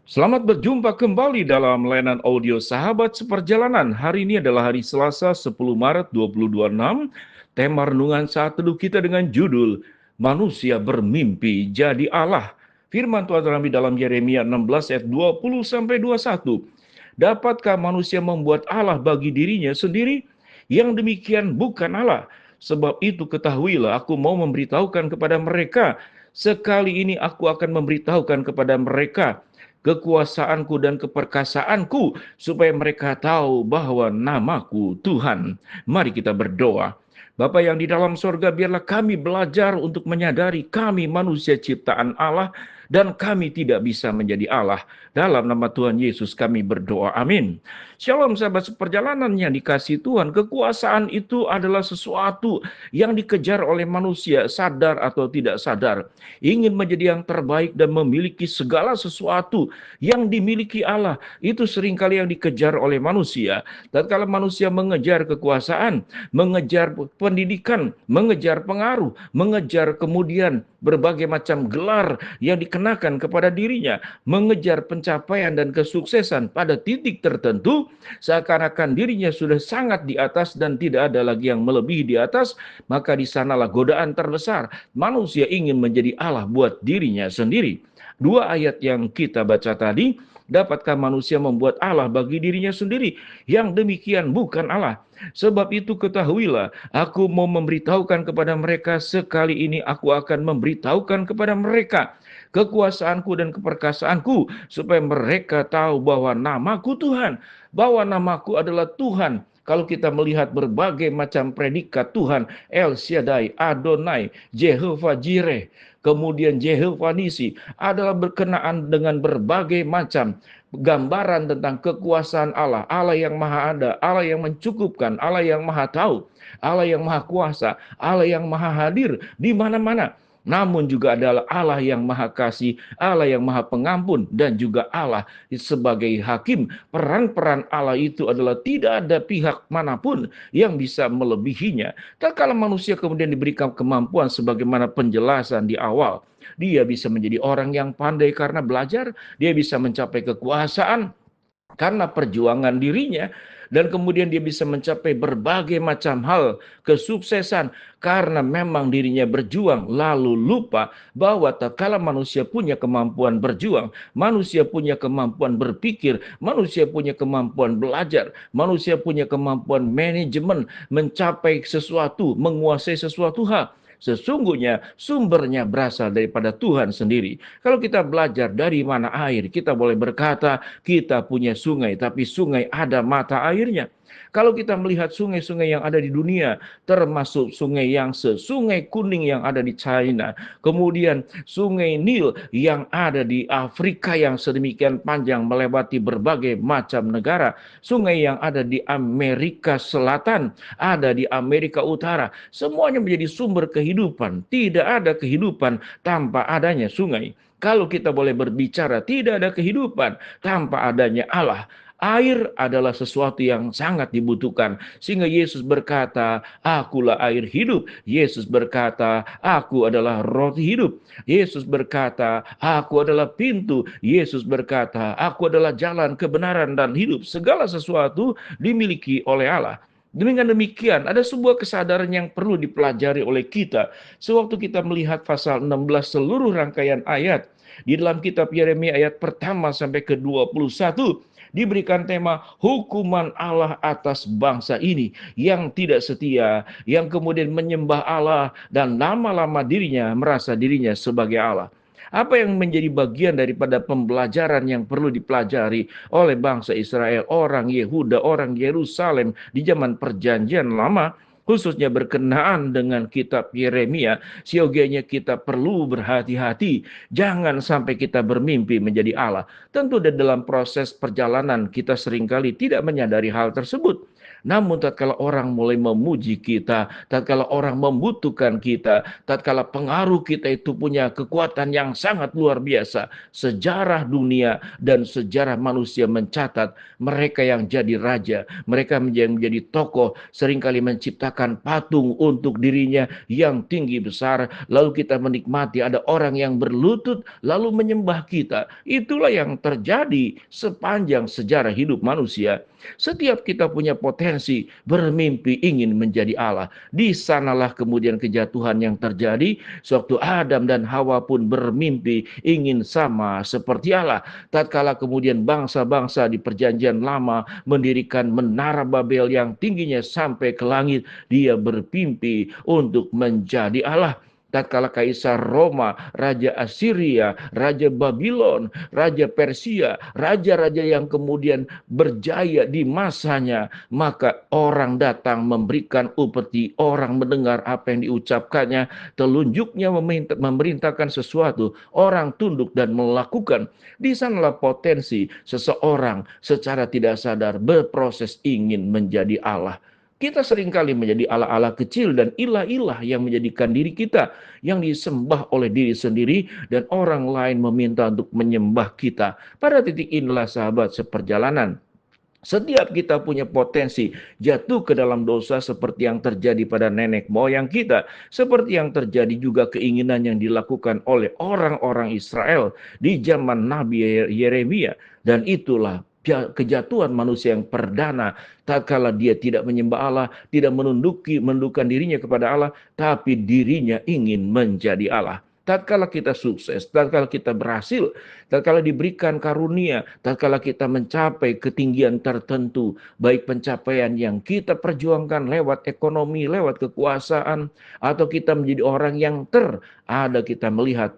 Selamat berjumpa kembali dalam layanan audio Sahabat Seperjalanan. Hari ini adalah hari Selasa 10 Maret 2026. Tema renungan saat teduh kita dengan judul Manusia Bermimpi Jadi Allah. Firman Tuhan terambil dalam Yeremia 16 ayat 20 sampai 21. Dapatkah manusia membuat Allah bagi dirinya sendiri? Yang demikian bukan Allah. Sebab itu ketahuilah, aku mau memberitahukan kepada mereka. Sekali ini aku akan memberitahukan kepada mereka kekuasaanku dan keperkasaanku, supaya mereka tahu bahwa namaku Tuhan. Mari kita berdoa. Bapa yang di dalam sorga, biarlah kami belajar untuk menyadari kami manusia ciptaan Allah, dan kami tidak bisa menjadi Allah. Dalam nama Tuhan Yesus kami berdoa, amin. Shalom sahabat seperjalanan yang dikasihi Tuhan. Kekuasaan itu adalah sesuatu yang dikejar oleh manusia, sadar atau tidak sadar. Ingin menjadi yang terbaik dan memiliki segala sesuatu yang dimiliki Allah. Itu seringkali yang dikejar oleh manusia. Dan kalau manusia mengejar kekuasaan, mengejar pendidikan, mengejar pengaruh, mengejar kemudian berbagai macam gelar yang dikenakan kepada dirinya, mengejar pencapaian dan kesuksesan pada titik tertentu, seakan-akan dirinya sudah sangat di atas dan tidak ada lagi yang melebihi di atas, maka di sanalah godaan terbesar. Manusia ingin menjadi Allah buat dirinya sendiri. Dua ayat yang kita baca tadi, dapatkah manusia membuat Allah bagi dirinya sendiri? Yang demikian bukan Allah. Sebab itu ketahuilah, aku mau memberitahukan kepada mereka, sekali ini aku akan memberitahukan kepada mereka kekuasaanku dan keperkasaanku, supaya mereka tahu bahwa namaku Tuhan, bahwa namaku adalah Tuhan. Kalau kita melihat berbagai macam predikat Tuhan, El Shaddai, Adonai, Jehovah Jireh, kemudian Jehovah Nisi, adalah berkenaan dengan berbagai macam gambaran tentang kekuasaan Allah, Allah yang maha ada, Allah yang mencukupkan, Allah yang maha tahu, Allah yang maha kuasa, Allah yang maha hadir di mana-mana. Namun juga adalah Allah yang maha kasih, Allah yang maha pengampun, dan juga Allah sebagai hakim. Peran-peran Allah itu adalah tidak ada pihak manapun yang bisa melebihinya. Tak kala manusia kemudian diberikan kemampuan sebagaimana penjelasan di awal, dia bisa menjadi orang yang pandai karena belajar, dia bisa mencapai kekuasaan karena perjuangan dirinya, dan kemudian dia bisa mencapai berbagai macam hal kesuksesan karena memang dirinya berjuang, lalu lupa bahwa tatkala manusia punya kemampuan berjuang, manusia punya kemampuan berpikir, manusia punya kemampuan belajar, manusia punya kemampuan manajemen, mencapai sesuatu, menguasai sesuatu hal, sesungguhnya sumbernya berasal daripada Tuhan sendiri. Kalau kita belajar dari mana air, kita boleh berkata kita punya sungai, tapi sungai ada mata airnya. Kalau kita melihat sungai-sungai yang ada di dunia, termasuk sungai Yangtze, sungai kuning yang ada di China, kemudian sungai Nil yang ada di Afrika yang sedemikian panjang melewati berbagai macam negara, sungai yang ada di Amerika Selatan, ada di Amerika Utara, semuanya menjadi sumber kehidupan. Tidak ada kehidupan tanpa adanya sungai. Kalau kita boleh berbicara, tidak ada kehidupan tanpa adanya Allah. Air adalah sesuatu yang sangat dibutuhkan. Sehingga Yesus berkata, akulah air hidup. Yesus berkata, aku adalah roti hidup. Yesus berkata, aku adalah pintu. Yesus berkata, aku adalah jalan, kebenaran, dan hidup. Segala sesuatu dimiliki oleh Allah. Dengan demikian, ada sebuah kesadaran yang perlu dipelajari oleh kita. Sewaktu kita melihat pasal 16 seluruh rangkaian ayat, di dalam kitab Yeremia ayat pertama sampai ke-21, diberikan tema hukuman Allah atas bangsa ini yang tidak setia, yang kemudian menyembah Allah dan lama-lama dirinya merasa dirinya sebagai Allah. Apa yang menjadi bagian daripada pembelajaran yang perlu dipelajari oleh bangsa Israel, orang Yehuda, orang Yerusalem di zaman perjanjian lama, khususnya berkenaan dengan kitab Yeremia, siogianya kita perlu berhati-hati. Jangan sampai kita bermimpi menjadi Allah. Tentu dalam proses perjalanan kita seringkali tidak menyadari hal tersebut. Namun tatkala orang mulai memuji kita, tatkala orang membutuhkan kita, tatkala pengaruh kita itu punya kekuatan yang sangat luar biasa, sejarah dunia dan sejarah manusia mencatat mereka yang jadi raja, mereka yang menjadi tokoh, seringkali menciptakan patung untuk dirinya yang tinggi besar, lalu kita menikmati ada orang yang berlutut lalu menyembah kita. Itulah yang terjadi sepanjang sejarah hidup manusia. Setiap kita punya potensi bermimpi ingin menjadi Allah. Di sanalah kemudian kejatuhan yang terjadi sewaktu Adam dan Hawa pun bermimpi ingin sama seperti Allah. Tatkala kemudian bangsa-bangsa di perjanjian lama mendirikan menara Babel yang tingginya sampai ke langit, dia bermimpi untuk menjadi Allah. Tatkala Kaisar Roma, Raja Assyria, Raja Babylon, Raja Persia, raja-raja yang kemudian berjaya di masanya, maka orang datang memberikan upeti, orang mendengar apa yang diucapkannya, telunjuknya memerintahkan sesuatu, orang tunduk dan melakukan. Di sanalah potensi seseorang secara tidak sadar berproses ingin menjadi Allah. Kita seringkali menjadi Allah-Allah kecil dan ilah-ilah yang menjadikan diri kita yang disembah oleh diri sendiri dan orang lain meminta untuk menyembah kita. Pada titik inilah sahabat seperjalanan. Setiap kita punya potensi jatuh ke dalam dosa seperti yang terjadi pada nenek moyang kita. Seperti yang terjadi juga keinginan yang dilakukan oleh orang-orang Israel di zaman Nabi Yeremia. Dan itulah kejatuhan manusia yang perdana tatkala dia tidak menyembah Allah, tidak menundukkan dirinya kepada Allah, tapi dirinya ingin menjadi Allah. Tatkala kita sukses, tatkala kita berhasil, tatkala diberikan karunia, tatkala kita mencapai ketinggian tertentu, baik pencapaian yang kita perjuangkan lewat ekonomi, lewat kekuasaan, atau kita menjadi orang yang ada kita melihat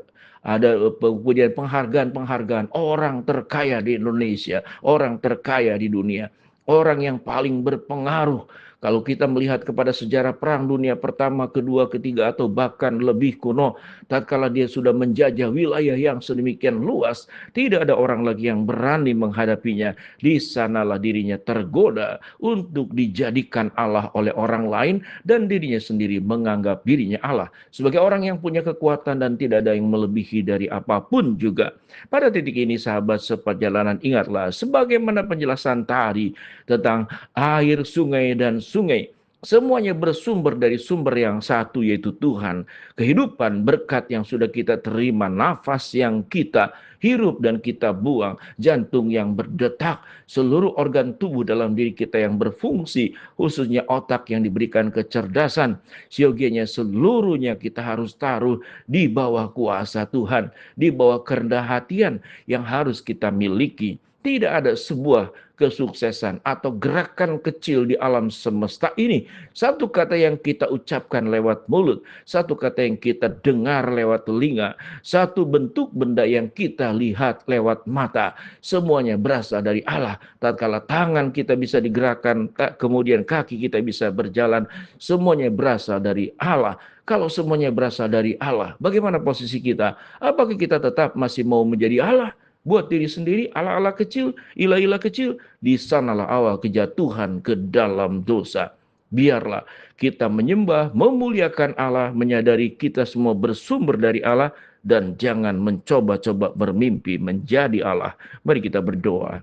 ada kemudian penghargaan orang terkaya di Indonesia, orang terkaya di dunia, orang yang paling berpengaruh. Kalau kita melihat kepada sejarah Perang Dunia Pertama, Kedua, Ketiga, atau bahkan lebih kuno, tatkala dia sudah menjajah wilayah yang sedemikian luas, tidak ada orang lagi yang berani menghadapinya. Di sanalah dirinya tergoda untuk dijadikan Allah oleh orang lain dan dirinya sendiri menganggap dirinya Allah. Sebagai orang yang punya kekuatan dan tidak ada yang melebihi dari apapun juga. Pada titik ini sahabat seperjalanan ingatlah sebagaimana penjelasan tadi tentang air, sungai, dan sungai. Semuanya bersumber dari sumber yang satu yaitu Tuhan. Kehidupan, berkat yang sudah kita terima, nafas yang kita hirup dan kita buang, jantung yang berdetak, seluruh organ tubuh dalam diri kita yang berfungsi, khususnya otak yang diberikan kecerdasan, siogianya seluruhnya kita harus taruh di bawah kuasa Tuhan, di bawah kerendah hatian yang harus kita miliki. Tidak ada sebuah kesuksesan atau gerakan kecil di alam semesta ini. Satu kata yang kita ucapkan lewat mulut, satu kata yang kita dengar lewat telinga, satu bentuk benda yang kita lihat lewat mata. Semuanya berasal dari Allah. Tatkala tangan kita bisa digerakkan, kemudian kaki kita bisa berjalan, semuanya berasal dari Allah. Kalau semuanya berasal dari Allah, bagaimana posisi kita? Apakah kita tetap masih mau menjadi Allah? Buat diri sendiri, ala-ala kecil, ilah-ilah kecil, di sanalah awal kejatuhan ke dalam dosa. Biarlah kita menyembah, memuliakan Allah, menyadari kita semua bersumber dari Allah, dan jangan mencoba-coba bermimpi menjadi Allah. Mari kita berdoa.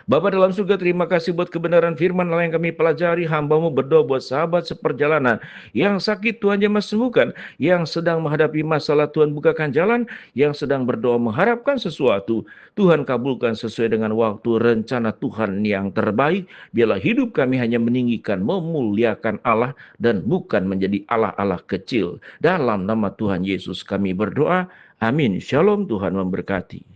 Bapa dalam surga, terima kasih buat kebenaran firman Allah yang kami pelajari. Hamba-Mu berdoa buat sahabat seperjalanan yang sakit, Tuhan jamah sembuhkan, yang sedang menghadapi masalah, Tuhan bukakan jalan, yang sedang berdoa mengharapkan sesuatu, Tuhan kabulkan sesuai dengan waktu rencana Tuhan yang terbaik. Biarlah hidup kami hanya meninggikan, memuliakan Allah dan bukan menjadi Allah-Allah kecil. Dalam nama Tuhan Yesus kami berdoa. Amin. Shalom, Tuhan memberkati.